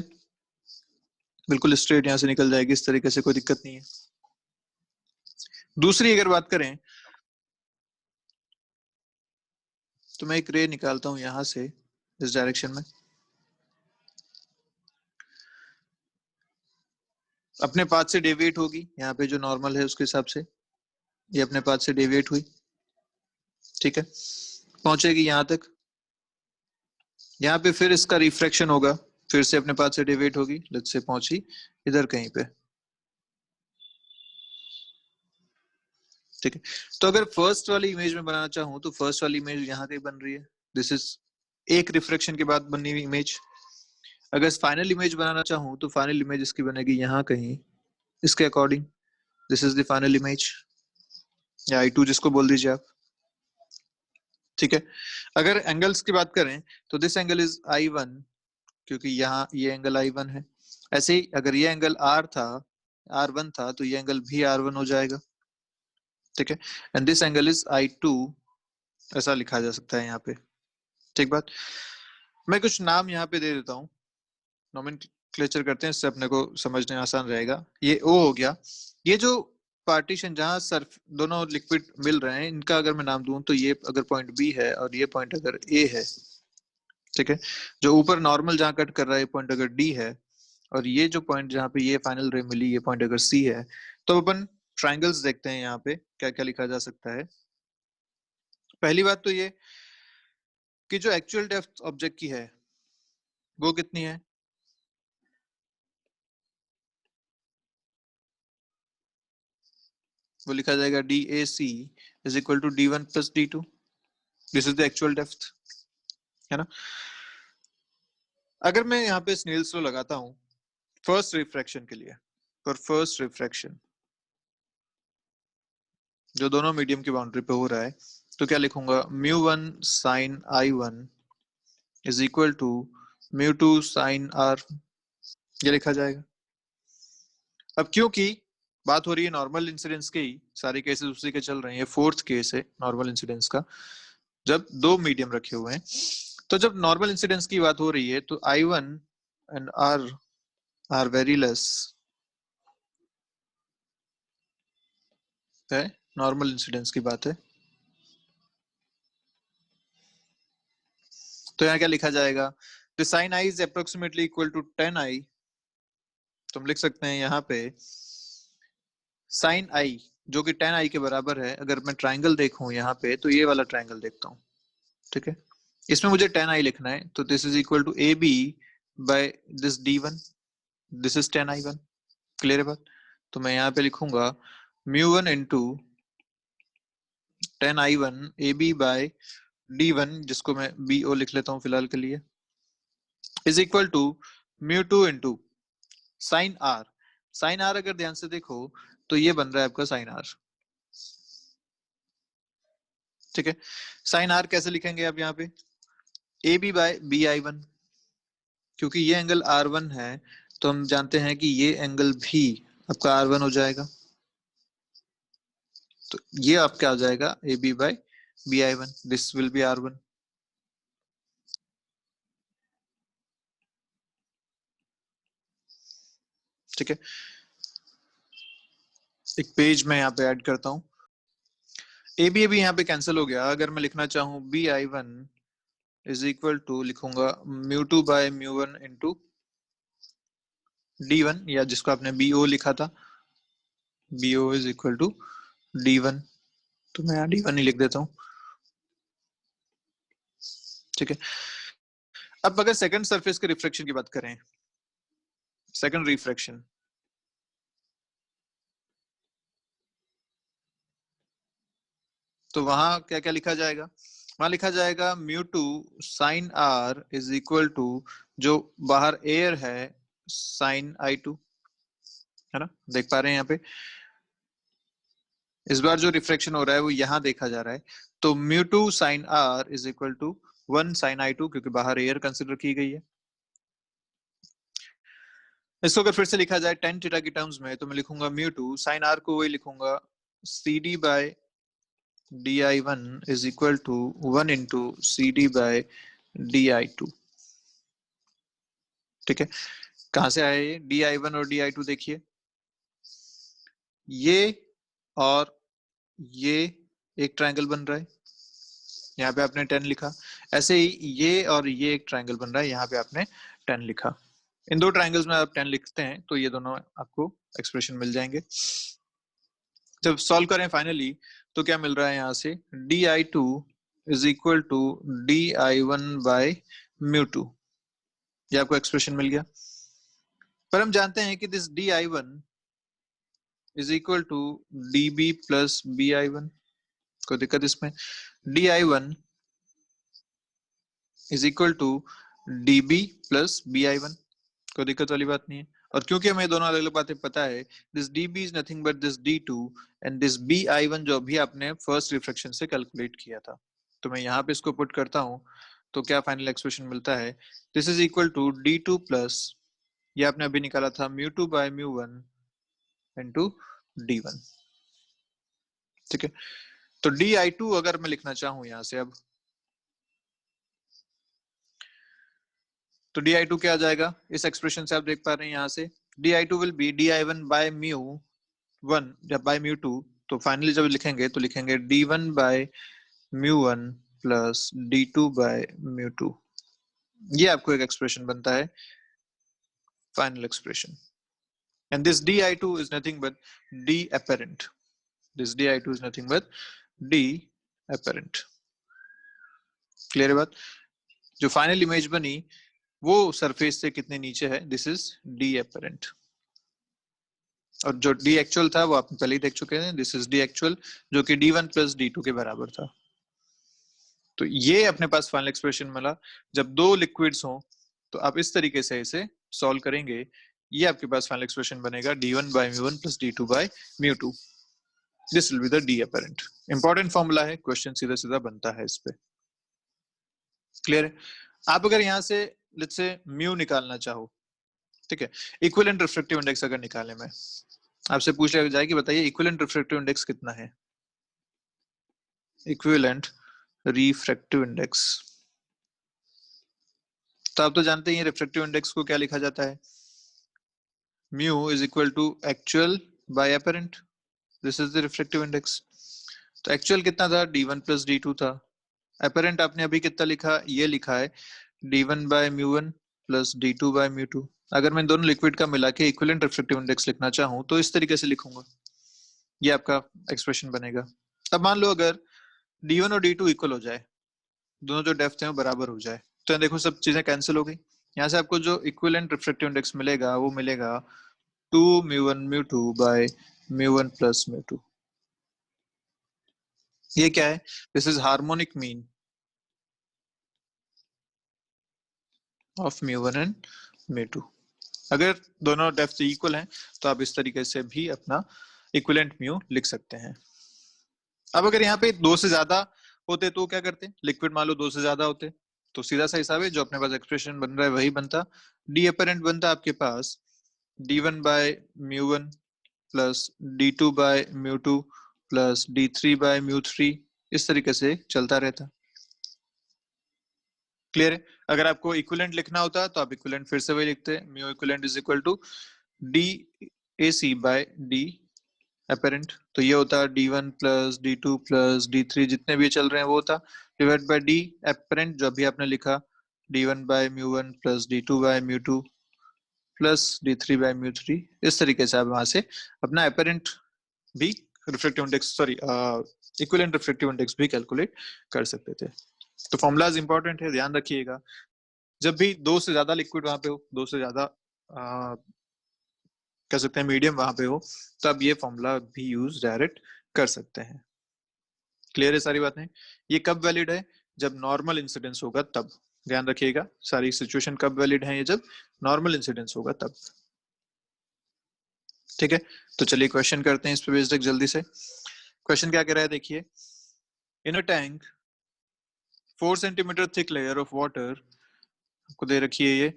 [SPEAKER 1] बिल्कुल स्ट्रेट यहाँ से निकल जाएगी इस तरीके से, कोई दिक्कत नहीं है। दूसरी अगर बात करें तो मैं एक रे निकालता हूँ यहाँ से इस डायरेक्शन में, अपने पाथ से डेविएट होगी, यहाँ पे जो नॉर्मल है उसके हिसाब से ये अपने पाथ से डेविएट हुई, ठीक है, पहुंचेगी यहाँ तक। यहाँ पे फिर इसका रिफ्रैक्शन होगा, फिर से अपने पाथ से डेविएट होगी, लेट्स से पहुंची इधर कहीं पे, ठीक है। तो अगर फर्स्ट वाली इमेज में बनाना चाहूँ तो फर्स्ट वाली इमेज यहाँ कहीं बन रही है, दिस इज एक रिफ्रैक्शन के बाद बनी हुई इमेज। अगर फाइनल इमेज बनाना चाहूँ तो फाइनल इमेज इसकी बनेगी यहाँ कहीं, इसके according, this is the final image, या I2 जिसको बोल दीजिए आप, ठीक है। अगर एंगल्स की बात करें तो दिस एंगल इज I1, क्योंकि यहाँ ये एंगल I1 है। ऐसे ही अगर ये एंगल R1 था तो ये एंगल भी R1 हो जाएगा, ठीक है। And this angle is I2, ऐसा लिखा जा सकता है यहाँ पे, ठीक बात। मैं कुछ नाम यहाँ पे दे देता हूँ, नोमेनक्लेचर करते हैं, इससे अपने को समझने आसान रहेगा। ये O हो गया, ये जो पार्टीशन जहां सर्फ दोनों लिक्विड मिल रहे हैं, इनका अगर मैं नाम दूं तो ये अगर पॉइंट B है और ये पॉइंट अगर A है, ठीक है। जो ऊपर नॉर्मल जहां कट कर रहा है ये पॉइंट अगर D है, और ये जो पॉइंट जहां पे ये फाइनल रे मिली ये पॉइंट अगर C है, तो अपन ट्राइंगल्स देखते हैं यहाँ पे क्या क्या लिखा जा सकता है। पहली बात तो ये कि जो एक्चुअल डेप्थ ऑब्जेक्ट की है वो कितनी है, वो लिखा जाएगा DAC is equal to D1 plus D2, this is the actual depth, है ना। अगर मैं यहाँ पे स्नेल्स लॉ लगाता हूँ फर्स्ट रिफ्रैक्शन के लिए, फॉर फर्स्ट रिफ्रैक्शन जो दोनों मीडियम की बाउंड्री पे हो रहा है, तो क्या लिखूंगा, μ1 sin I1 is equal to μ2 sin R, ये लिखा जाएगा। अब क्योंकि बात हो रही है नॉर्मल इंसिडेंस की, सारे केसेस उसी के चल रहे हैं, ये फोर्थ केस है नॉर्मल इंसिडेंस का, जब दो मीडियम रखे हुए हैं। तो जब नॉर्मल इंसिडेंस की बात हो रही है तो I1 and R are very less है, नॉर्मल इंसिडेंस की बात है। तो यहाँ क्या लिखा जाएगा, the sine I is approximately equal to 10I, तो हम लिख सकते हैं यहाँ पे साइन I जो कि 10I के बराबर है। अगर मैं ट्राइंगल देखूं यहाँ पे तो ये वाला ट्राइंगल देखता हूँ, ठीक है। इसमें मुझे 10I लिखना है, तो this is equal to AB by this D1, this is 10I1, clear है बात। तो मैं यहाँ पे लिखूंगा μ1 into 10I1 AB bye D1, जिसको मैं BO लिख लेता हूँ फिलहाल के लिए, is equal to μ2 into sine R। Sine R अगर ध्यान से देखो तो ये बन रहा है आपका साइन R, ठीक है। साइन R कैसे लिखेंगे आप यहाँ पे, AB बाय BI1, क्योंकि ये एंगल R1 है तो हम जानते हैं कि ये एंगल भी आपका R1 हो जाएगा, तो ये आपका आ जाएगा AB by BI1, this will be R1, ठीक है। एक पेज में यहाँ पे ऐड करता हूँ, AB AB यहाँ पे कैंसिल हो गया। अगर मैं लिखना चाहूँ BI1 इज इक्वल टू, लिखूंगा μ2 बाय μ1 इंटू D1, या जिसको आपने BO लिखा था, BO is equal to D1, तो मैं यहाँ D1 ही लिख देता हूँ, ठीक है। अब अगर सेकंड सरफेस के रिफ्रैक्शन की बात करें, सेकंड रिफ्रैक्शन, तो वहां क्या क्या लिखा जाएगा, वहां लिखा जाएगा μ2 sin R is equal to, जो बाहर एयर है, sin I2, है ना, देख पा रहे हैं यहाँ पे। इस बार जो रिफ्रैक्शन हो रहा है वो यहाँ देखा जा रहा है, तो μ2 sin R is equal to 1 sin I2, क्योंकि बाहर एयर कंसिडर की गई है। इसको अगर फिर से लिखा जाए tan थीटा की टर्म्स में, तो मैं लिखूंगा μ2 sin R को वही लिखूंगा CD by DI1 is equal to 1 into CD by DI2, ठीक है। कहां से आया ये DI1 और DI2, देखिए ये और ये एक ट्रायंगल बन रहा है, यहाँ पे आपने 10 लिखा। ऐसे ही ये और ये एक ट्रायंगल बन रहा है, यहाँ पे आपने 10 लिखा। इन दो ट्रायंगल्स में आप 10 लिखते हैं तो ये दोनों आपको एक्सप्रेशन मिल जाएंगे। जब सॉल्व करें फाइनली तो क्या मिल रहा है यहाँ से, DI2 is equal to DI1 bye μ2, ये आपको एक्सप्रेशन मिल गया। पर हम जानते हैं कि this DI1 is equal to DB plus BI1, कोई दिक्कत इसमें, DI1 is equal to DB plus BI1, कोई दिक्कत वाली बात नहीं है। और क्योंकि हमें दोनों अलग अलग बातें पता है, this dB is nothing but this d2 and this bi1 जो अभी आपने फर्स्ट रिफ्रैक्शन से कैलकुलेट किया था, तो मैं यहाँ पे इसको पुट करता हूँ, तो क्या फाइनल एक्सप्रेशन मिलता है, this is equal to d2 plus, ये आपने अभी निकाला था mu2 by mu1 into d1। ठीक है, तो di2 अगर मैं लिखना चाहूँ यहाँ से अब, तो di2 क्या आ जाएगा, इस एक्सप्रेशन से आप देख पा रहे हैं यहाँ से di2 will be di1 by mu1 या by mu2, तो फाइनली जब लिखेंगे तो लिखेंगे d1 by mu1 plus d2 by mu2, ये आपको एक एक्सप्रेशन बनता है final expression. And this di2 is nothing but d apparent, this di2 is nothing but d apparent। Clear है बात, जो फाइनल इमेज बनी वो सरफेस से कितने नीचे है, दिस इज d apparent, और जो d एक्चुअल था वो आप पहले ही देख चुके हैं, दिस इज d एक्चुअल जो कि d1 प्लस d2 के बराबर था। तो ये अपने पास फाइनल एक्सप्रेशन मिला। जब दो लिक्विड्स हो तो आप इस तरीके से इसे सॉल्व करेंगे, ये आपके पास फाइनल एक्सप्रेशन बनेगा d1 by mu1 plus d2 by mu2, this will be the d apparent। Important formula है, क्वेश्चन सीधा सीधा बनता है इस पे। क्लियर है, आप अगर यहाँ से लेट्स से म्यू निकालना चाहो, ठीक है, इक्विवेलेंट रिफ्रैक्टिव इंडेक्स अगर निकालने में आपसे पूछ लिया जाए कि बताइए इक्विवेलेंट रिफ्रैक्टिव इंडेक्स कितना है, इक्विवेलेंट रिफ्रैक्टिव इंडेक्स, तो आप तो जानते हैं रिफ्रैक्टिव इंडेक्स को क्या लिखा जाता है, mu is equal to actual by apparent, this is the refractive index. तो एक्चुअल कितना था, d1 प्लस d2 था, एपरेंट आपने अभी कितना लिखा, ये लिखा है d1 by mu1 plus d2 by mu2। अगर मैं दोनों लिक्विड का मिला के इक्विवेलेंट रिफ्रैक्टिव इंडेक्स लिखना चाहूँ तो इस तरीके से लिखूंगा, ये आपका एक्सप्रेशन बनेगा। अब मान लो अगर d1 और d2 इक्वल हो जाए, दोनों जो डेप्थ है वो बराबर हो जाए, तो देखो सब चीजें कैंसिल हो गई, यहाँ से आपको जो इक्विवेलेंट रिफ्रैक्टिव इंडेक्स मिलेगा वो मिलेगा 2 mu1 mu2 by mu1 plus mu2। ये क्या है, this is harmonic mean of mu1 and mu2। अगर दोनों डेप्थ इक्वल हैं तो आप इस तरीके से भी अपना इक्विवेलेंट म्यू लिख सकते हैं। अब अगर यहाँ पे दो से ज्यादा होते तो क्या करते, लिक्विड मान लो दो से ज्यादा होते, तो सीधा सा हिसाब है, जो अपने पास एक्सप्रेशन बन रहा है वही बनता, डी अपरेंट बनता आपके पास d1 by mu1 plus d2 by mu2 plus d3 by mu3, इस तरीके से चलता रहता। क्लियर है, अगर आपको इक्विवेलेंट लिखना होता तो आप इक्विवेलेंट फिर से वही लिखते, mu equivalent is equal to D A C by D apparent, तो ये होता d1 plus d2 plus d3 जितने भी चल रहे हैं वो होता, डिवाइड बाय डी अपरेंट जो अभी आपने लिखा d1 by mu1 plus d2 by mu2 plus d3 by mu3। इस तरीके से आप वहां से अपना अपरेंट भी refractive index, sorry equivalent refractive index भी कैलकुलेट कर सकते थे। तो फॉर्मूलाज इंपॉर्टेंट है, ध्यान रखिएगा, जब भी दो से ज्यादा लिक्विड वहां पे हो, दो से ज्यादा कह सकते हैं मीडियम वहां पे हो, तब ये फॉर्मूला भी यूज डायरेक्ट कर सकते हैं। क्लियर है सारी बातें, ये कब वैलिड है, जब नॉर्मल इंसिडेंस होगा तब, ध्यान रखिएगा सारी सिचुएशन कब वैलिड है, ये जब नॉर्मल इंसिडेंस होगा तब। ठीक है, तो चलिए क्वेश्चन करते हैं इस पे बेस्ड जल्दी से। क्वेश्चन क्या कह रहा है देखिए, in a tank 4 centimetre thick layer of water, आपको दे रखी है ये,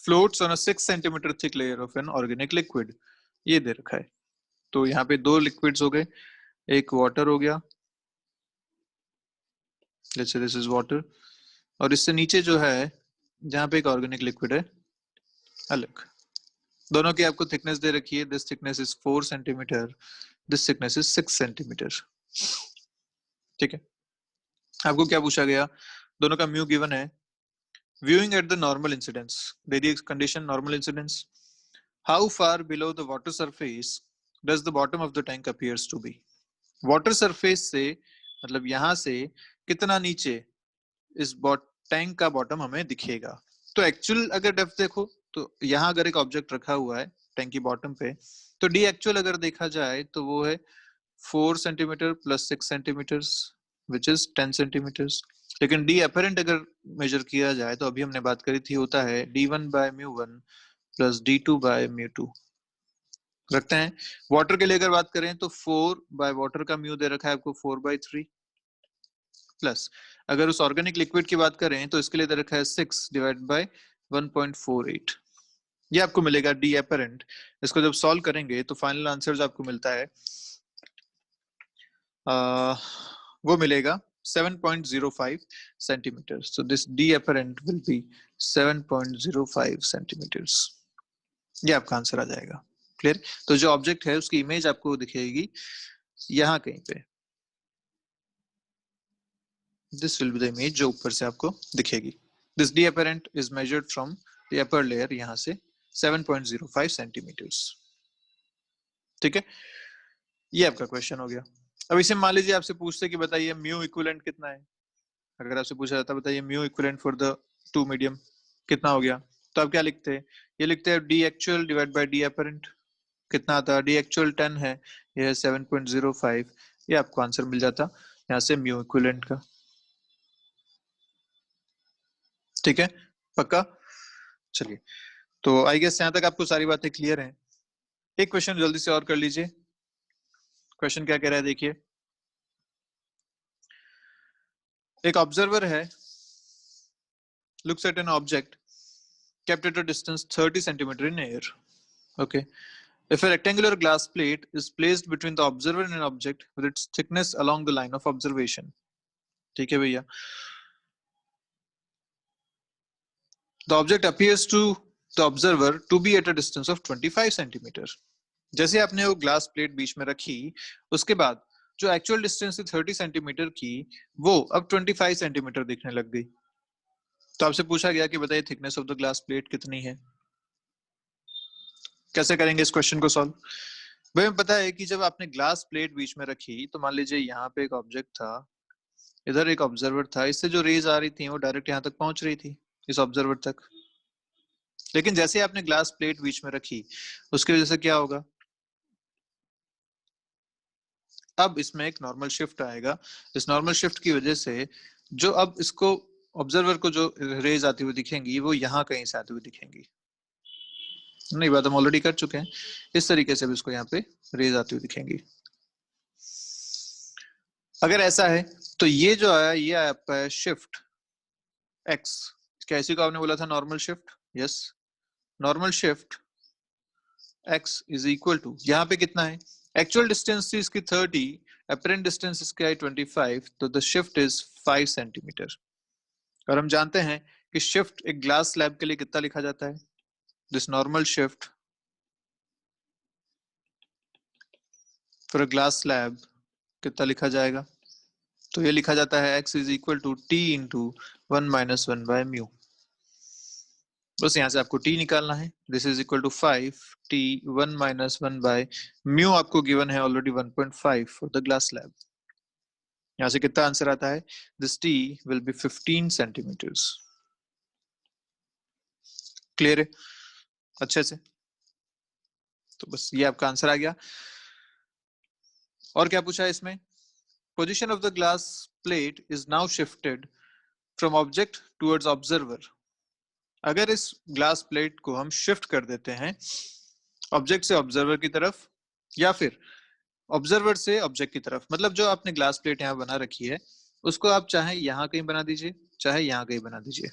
[SPEAKER 1] floats on a 6 centimetre thick layer of an organic liquid, ये दे रखा है। तो यहाँ पे दो लिक्विड्स हो गए, एक वाटर हो गया, let's say this is water, और इससे नीचे जो है जहाँ पे एक ऑर्गेनिक लिक्विड है अलग, दोनों की आपको थिकनेस दे रखी है, this thickness is 4 centimetre, this thickness is 6 centimetre. ठीक है, आपको क्या पूछा गया, दोनों का म्यू गिवन है, viewing at the normal incidence, they the condition normal incidence, how far below the water surface does the bottom of the tank appears to be, water surface से मतलब यहाँ से कितना नीचे इस टैंक का बॉटम हमें दिखेगा। तो एक्चुअल अगर डेप्थ देखो तो यहाँ अगर एक ऑब्जेक्ट रखा हुआ है टैंक की बॉटम पे, तो डी एक्चुअल अगर देखा जाए तो वो है 4 centimetre plus 6 centimetre which is 10 centimetre. लेकिन डी अपरेंट अगर मेजर किया जाए तो अभी हमने बात करी थी होता है d1 by mu1 plus d2 bye μ2 रखते हैं। वाटर के लिए अगर बात करें तो 4 बाय वाटर का म्यू दे रखा है आपको 4/3 प्लस अगर उस ऑर्गेनिक लिक्विड की बात करें तो इसके लिए दे रखा है 6 डिवाइड बाय 1.48। ये आपको मिलेगा डी एपरेंट। इसको जब सॉल्व करेंगे तो फाइनल आंसर जो आपको मिलता है वो मिलेगा 7.05 centimetre. So this D apparent will be 7.05 centimetres. ये आपका आंसर आ जाएगा। क्लियर? तो जो ऑब्जेक्ट है उसकी इमेज आपको दिखेगी यहाँ कहीं पे। This will be the image जो ऊपर से आपको दिखेगी। This D apparent is measured from the upper layer, यहाँ से 7.05 सेंटीमीटर्स। ठीक है, ये आपका क्वेश्चन हो गया। अब इसे मान लीजिए आपसे पूछते कि बताइए म्यू इक्विवेलेंट कितना है। अगर आपसे पूछा जाता बताइए mu equivalent for the two medium कितना हो गया, तो आप क्या लिखते हैं? ये लिखते हैं D actual divide by D apparent. कितना आता है? डी एक्चुअल 10 है, ये है 7.05। ये आपको आंसर मिल जाता यहाँ से म्यू इक्विवेलेंट का। ठीक है, पक्का? चलिए, तो आई गेस यहाँ तक आपको सारी बातें क्लियर हैं। एक क्वेश्चन जल्दी से और कर लीजिए। क्वेश्चन क्या कह रहा है देखिए। एक ऑब्जर्वर है, looks at an object kept at a distance 30 centimeter in air. Okay. If a rectangular glass plate is placed between the observer and an object with its thickness along the line of observation. ठीक है भैया। The object appears to the observer to be at a distance of 25 centimeter. जैसे आपने वो glass plate बीच में रखी, उसके बाद जो एक्चुअल डिस्टेंस थी 30 सेंटीमीटर की, वो अब 25 सेंटीमीटर दिखने लग गई। तो आपसे पूछा गया कि बताइए thickness of the glass plate कितनी है। कैसे करेंगे इस क्वेश्चन को सॉल्व? भाई हमें पता है कि जब आपने ग्लास प्लेट बीच में रखी तो मान लीजिए यहाँ पे एक ऑब्जेक्ट था, इधर एक ऑब्जर्वर था, इससे जो रेज आ रही थी वो डायरेक्ट यहाँ तक पहुंच रही थी, इस ऑब्जर्वर तक। लेकिन जैसे आपने ग्लास प्लेट बीच में रखी, उसकी वजह से क्या होगा? अब इसमें एक नॉर्मल शिफ्ट आएगा। इस नॉर्मल शिफ्ट की वजह से जो अब इसको ऑब्जर्वर को जो रेज आती हुई दिखेंगी वो यहाँ कहीं से आती हुई दिखेंगी। नहीं, बात हम ऑलरेडी कर चुके हैं। इस तरीके से भी इसको यहाँ पे रेज आती हुई दिखेंगी। अगर ऐसा है तो ये जो आया ये आपका है शिफ्ट एक्स। क्या इसी को आपने बोला था normal shift? Yes, normal shift x is equal to, यहाँ पे कितना है? एक्चुअल डिस्टेंस थी इसकी 30, अपरेंट डिस्टेंस इसकी आई 25, तो द शिफ्ट इज 5 सेंटीमीटर। और हम जानते हैं कि शिफ्ट एक ग्लास स्लैब के लिए कितना लिखा जाता है? This normal shift for a glass slab कितना लिखा जाएगा? तो ये लिखा जाता है x is equal to T into 1 - 1 by mu. बस यहाँ से आपको t निकालना है। This is equal to 5t 1 - 1 by mu आपको गिवन है already 1.5 for the glass slab. यहाँ से कितना आंसर आता है? This t will be 15 centimetres. Clear है अच्छे से? तो बस ये आपका आंसर आ गया। और क्या पूछा है इसमें? Position of the glass plate is now shifted from object towards observer. अगर इस ग्लास प्लेट को हम शिफ्ट कर देते हैं ऑब्जेक्ट से ऑब्जर्वर की तरफ, या फिर ऑब्जर्वर से ऑब्जेक्ट की तरफ, मतलब जो आपने ग्लास प्लेट यहाँ बना रखी है उसको आप चाहे यहाँ कहीं बना दीजिए, चाहे यहाँ कहीं बना दीजिए।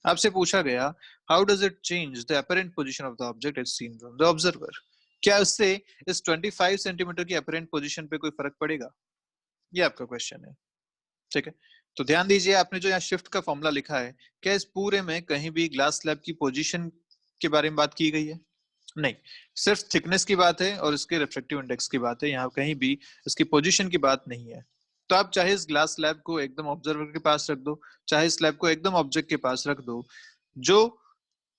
[SPEAKER 1] आपसे पूछा गया how does it change the apparent position of the object as seen from the observer. क्या इससे इस 25 सेंटीमीटर की अपरेंट पोजीशन पे कोई फर्क पड़ेगा? ये आपका क्वेश्चन है। ठीक है, तो ध्यान दीजिए आपने जो यहाँ शिफ्ट का फॉर्मूला लिखा है, क्या इस पूरे में कहीं भी ग्लास स्लैब की पोजीशन के बारे में बात की गई है? नहीं, सिर्फ थिकनेस की बात है और इसके रिफ्रैक्टिव इंडेक्स की बात है। यहाँ कहीं भी इसकी पोजीशन की बात नहीं है। तो आप चाहे इस ग्लास स्लैब को एकदम ऑब्जर्वर के पास रख दो, चाहे इस स्लैब को एकदम ऑब्जेक्ट के पास रख दो, जो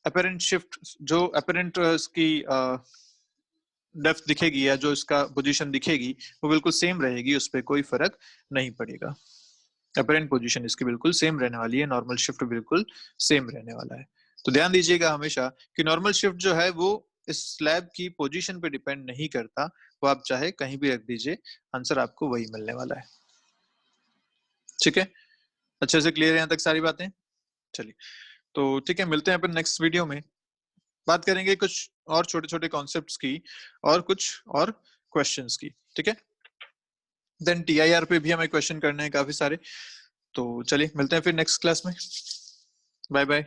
[SPEAKER 1] अपेरेंट शिफ्ट, जो अपेरेंट इसकी डेप्थ दिखेगी या जो इसका पोजीशन दिखेगी वो बिल्कुल सेम रहेगी, उस पर कोई फर्क नहीं पड़ेगा। अपरेंट पोजीशन इसकी बिल्कुल सेम रहने वाली है, नॉर्मल शिफ्ट बिल्कुल सेम रहने वाला है। तो ध्यान दीजिएगा हमेशा कि नॉर्मल शिफ्ट जो है वो इस स्लैब की पोजीशन पे डिपेंड नहीं करता, वो आप चाहे कहीं भी रख दीजिए, आंसर आपको वही मिलने वाला है। ठीक है, अच्छे से क्लियर है यहाँ तक सारी बातें? चलिए, तो ठीक है, मिलते हैं अपन नेक्स्ट वीडियो में। बात करेंगे कुछ और छोटे छोटे कॉन्सेप्ट्स की और कुछ और क्वेश्चंस की, ठीक है। देन टीआईआर पे भी हमें क्वेश्चन करने हैं काफी सारे। तो चलिए मिलते हैं फिर नेक्स्ट क्लास में। Bye bye.